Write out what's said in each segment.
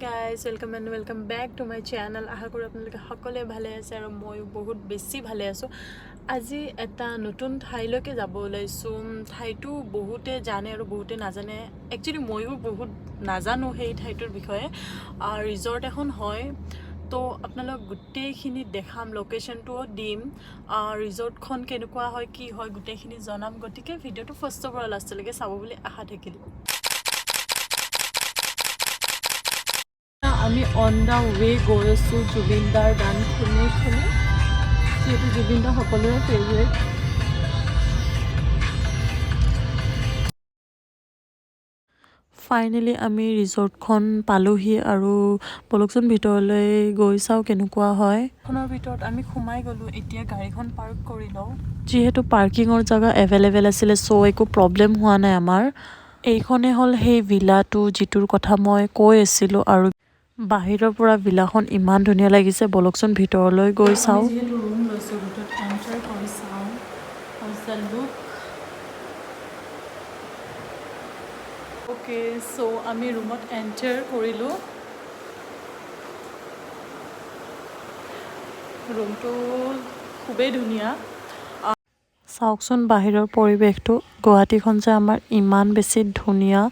Guys, welcome and welcome back to my channel. আশা কৰোঁ আপোনালোকে সকলোৱে ভালে আছে আৰু মই বহুত বেছি ভালে আছো। আজি এটা নতুন ঠাইলৈকে যাব ওলাইছো। ঠাইটো বহুতে জানে আৰু বহুতে নাজানে। একচুয়ালি মইও বহুত নাজানো সেই ঠাইটোৰ বিষয়ে। ৰিজৰ্ট এখন হয়। তো আপোনালোক গোটেইখিনি দেখাম, লোকেশনটোও দিম, ৰিজৰ্টখন কেনেকুৱা হয় কি হয় গোটেইখিনি জনাম। গতিকে ভিডিঅ'টো ফাৰ্ষ্টৰ পৰা লাষ্টলৈকে চাব বুলি আশা থাকিল। আমি অন দ্য ৱে গৈ আছোঁ জুবিনদাৰ গান শুনি যিহেতু জুবিনদা সকলোৰে ফেভৰেট। ফাইনেলি আমি ৰিজৰ্টখন পালোহি আৰু বলকচোন ভিতৰলৈ গৈ চাওঁ কেনেকুৱা হয়। খনৰ ভিতৰত আমি সোমাই গ'লোঁ। এতিয়া গাড়ীখন পাৰ্ক কৰি লওঁ। যিহেতু পাৰ্কিঙৰ জেগা এভেইলেবল আছিলে চ' একো প্ৰব্লেম হোৱা নাই আমাৰ। এইখনে হ'ল সেই ভিলাটো যিটোৰ কথা মই কৈ আছিলোঁ আৰু বাহিৰৰ পৰা ভিলাখন ইমান ধুনীয়া লাগিছে। বলকচোন ভিতৰলৈ গৈ চাওঁ। যিহেতু ৰুম লৈছোঁ ভিতৰত এণ্টাৰ কৰি চাওঁ। অ'কে, চ' আমি ৰুমত এণ্টাৰ কৰিলোঁ। ৰুমটো খুবেই ধুনীয়া। চাওকচোন বাহিৰৰ পৰিৱেশটো। গুৱাহাটীখন যে আমাৰ ইমান বেছি ধুনীয়া।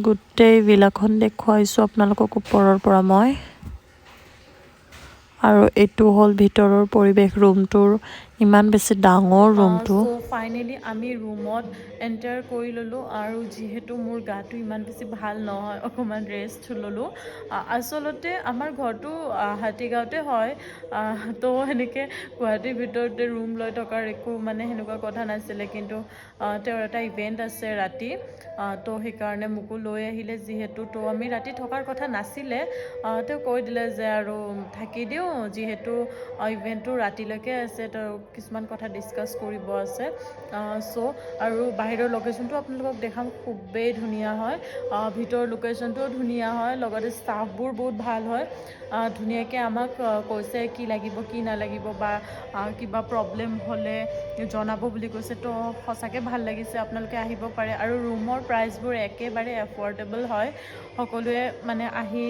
গোটেই ভিলাখন দেখুৱাইছোঁ আপোনালোকক ওপৰৰ পৰা মই। আৰু এইটো হ'ল ভিতৰৰ পৰিৱেশ ৰুমটোৰ। ইমান বেছি ডাঙৰ ৰুমটো। ফাইনেলি আমি ৰুমত এণ্টাৰ কৰি ল'লোঁ আৰু যিহেতু মোৰ গাটো ইমান বেছি ভাল নহয় অকণমান ৰেষ্ট ল'লোঁ। আচলতে আমাৰ ঘৰটো হাতীগাঁৱতে হয়। তো সেনেকৈ গুৱাহাটীৰ ভিতৰতে ৰুম লৈ থকাৰ একো সেনেকুৱা কথা নাছিলে, কিন্তু তেওঁৰ এটা ইভেণ্ট আছে ৰাতি, তো সেইকাৰণে মোকো লৈ আহিলে যিহেতু। তো আমি ৰাতি থকাৰ কথা নাছিলে, তেওঁ কৈ দিলে যে আৰু থাকি দিওঁ যিহেতু ইভেণ্টটো ৰাতিলৈকে আছে, তো কিছুমান কথা ডিছকাছ কৰিব আছে। চ' আৰু বাহিৰৰ লোকেশ্যনটো আপোনালোকক দেখাম। খুবেই ধুনীয়া হয়। ভিতৰৰ লোকেশ্যনটোও ধুনীয়া হয়, লগতে ষ্টাফবোৰ বহুত ভাল হয়। ধুনীয়াকৈ আমাক কৈছে কি লাগিব কি নালাগিব বা কিবা প্ৰব্লেম হ'লে জনাব বুলি কৈছে। তো সঁচাকৈ ভাল লাগিছে। আপোনালোকে আহিব পাৰে আৰু ৰুমৰ প্ৰাইচবোৰ একেবাৰে এফৰ্ডেবল হয়। সকলোৱে আহি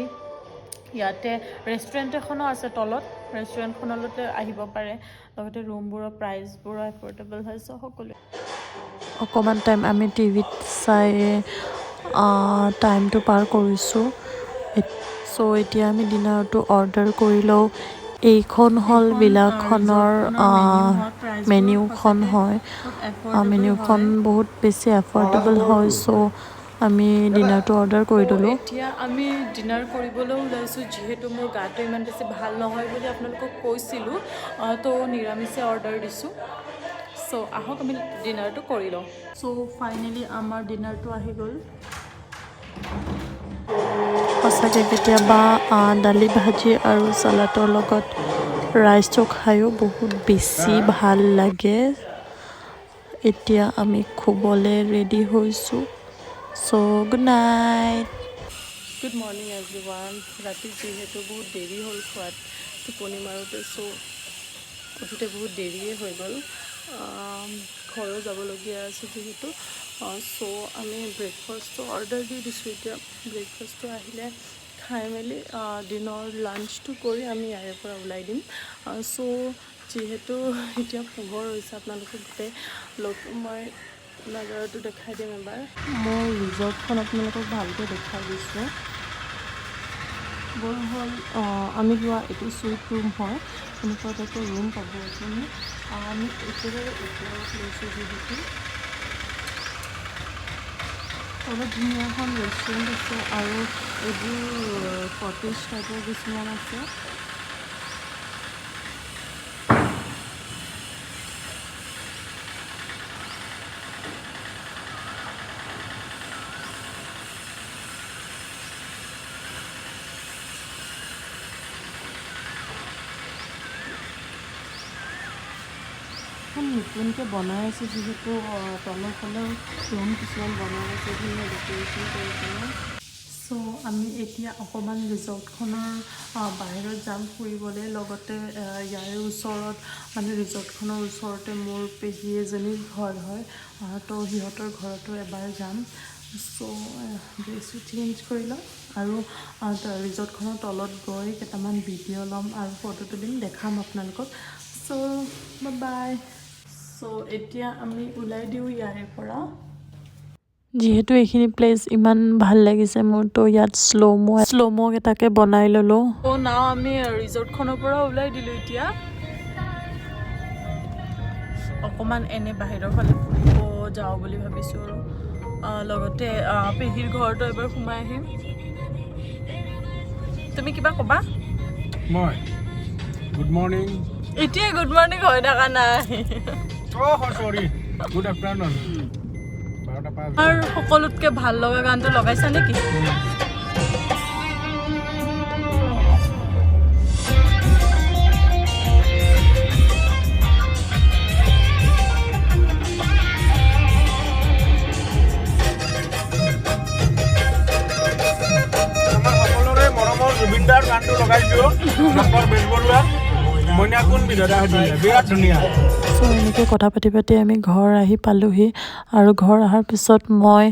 ইয়াতে ৰেষ্টুৰেণ্ট এখনো আছে তলত, ৰেষ্টুৰেণ্টখনলৈকে আহিব পাৰে। লগতে ৰুমবোৰৰ প্ৰাইচবোৰো এফৰ্ডেবল হয়। চ' সকলোৱে অকণমান টাইম আমি টিভিত চাই টাইমটো পাৰ কৰিছোঁ। চ' এতিয়া আমি ডিনাৰটো অৰ্ডাৰ কৰি লওঁ। এইখন হ'ল ভিলাখনৰ মেনিউখন হয়। মেনিউখন বহুত বেছি এফৰ্ডেবল হয়। চ' আমি ডিনাৰটো অৰ্ডাৰ কৰি দিলোঁ। এতিয়া আমি ডিনাৰ কৰিবলৈ ওলাইছোঁ। যিহেতু মোৰ গাটো ইমান বেছি ভাল নহয় বুলি আপোনালোকক কৈছিলোঁ, তো নিৰামিষে অৰ্ডাৰ দিছোঁ। চ' আহক আমি ডিনাৰটো কৰি লওঁ। চ' ফাইনেলি আমাৰ ডিনাৰটো আহি গ'ল। সঁচাকৈ কেতিয়াবা দালি ভাজি আৰু চালাডৰ লগত ৰাইচটো খায়ো বহুত বেছি ভাল লাগে। এতিয়া আমি শুবলৈ ৰেডি হৈছোঁ। So' good night, good morning everyone. ৰাতি যিহেতু বহুত দেৰি হ'ল খোৱাত, টোপনি মাৰোঁতে, চ' উঠোঁতে বহুত দেৰিয়ে হৈ গ'ল। ঘৰো যাবলগীয়া আছে যিহেতু। চ' আমি ব্ৰেকফাষ্টটো অৰ্ডাৰ দি দিছোঁ। এতিয়া ব্ৰেকফাষ্টটো আহিলে খাই মেলি দিনৰ লাঞ্চটো কৰি আমি ইয়াৰে পৰা ওলাই দিম। চ' যিহেতু এতিয়া পোহৰ হৈছে, আপোনালোকক গোটেই মই নাজাৰাটো দেখাই দিম এবাৰ। মই ৰিজৰ্টখন আপোনালোকক ভালকৈ দেখাই দিছোঁ। বৰ হ'ল আমি লোৱা এইটো চুইট ৰুম হয়। এনেকুৱা টাইপৰ ৰুম পাব আপুনি। আমি একেবাৰে ওপৰত লৈছোঁ যিহেতু। অলপ ধুনীয়া এখন ৰেষ্টুৰেণ্ট আছে আৰু এইবোৰ কটেজ টাইপৰ কিছুমান আছে। নতুনকৈ বনাই আছে যিহেতু, তলৰ ফালেও ৰুম কিছুমান বনাই আছে, ধুনীয়া ডেক'ৰেশ্যন কৰি পেলাই। চ' আমি এতিয়া অকণমান ৰিজৰ্টখনৰ বাহিৰত যাম ফুৰিবলৈ। লগতে ইয়াৰে ওচৰত ৰিজৰ্টখনৰ ওচৰতে মোৰ পেহী এজনীৰ ঘৰ হয়, তো সিহঁতৰ ঘৰতো এবাৰ যাম। চ' ড্ৰেছটো চেঞ্জ কৰি ল'ম আৰু ৰিজৰ্টখনৰ তলত গৈ কেইটামান ভিডিঅ' ল'ম আৰু ফটো তুলিম, দেখাম আপোনালোকক। চ' বাই। চ' এতিয়া আমি ওলাই দিওঁ ইয়াৰে পৰা। যিহেতু এইখিনি প্লেচ ইমান ভাল লাগিছে মোৰ, তো ইয়াত শ্ল' ম' এটাকে বনাই ল'লোঁ। ত' নাও আমি ৰিজৰ্টখনৰ পৰা ওলাই দিলোঁ। এতিয়া অকণমান এনে বাহিৰৰ ফালে ফুৰিব যাওঁ বুলি ভাবিছোঁ আৰু লগতে পেহীৰ ঘৰতো এবাৰ সোমাই আহিম। তুমি কিবা ক'বা? মই গুড মৰ্ণিং। এতিয়াই গুড মৰ্ণিং হৈ থকা নাই। সৰি গুড আফটাৰনুন। আৰু সকলোতকৈ ভাল লগা গানটো লগাইছা নেকি? জুবিনদাৰ গানটো লগাইছোঁ, ডক্টৰ বেজবৰুৱা, মইনা কোন বিধৰা সুধিলে, বিৰাট ধুনীয়া। চ' এনেকৈ কথা পাতি পাতি আমি ঘৰ আহি পালোঁহি। আৰু ঘৰ অহাৰ পিছত মই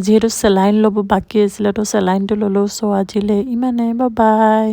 যিহেতু চেলাইন ল'ব বাকী আছিলে, তো চেলাইনটো ল'লোঁ। চ' আজিলৈ ইমানে, বাই বাই।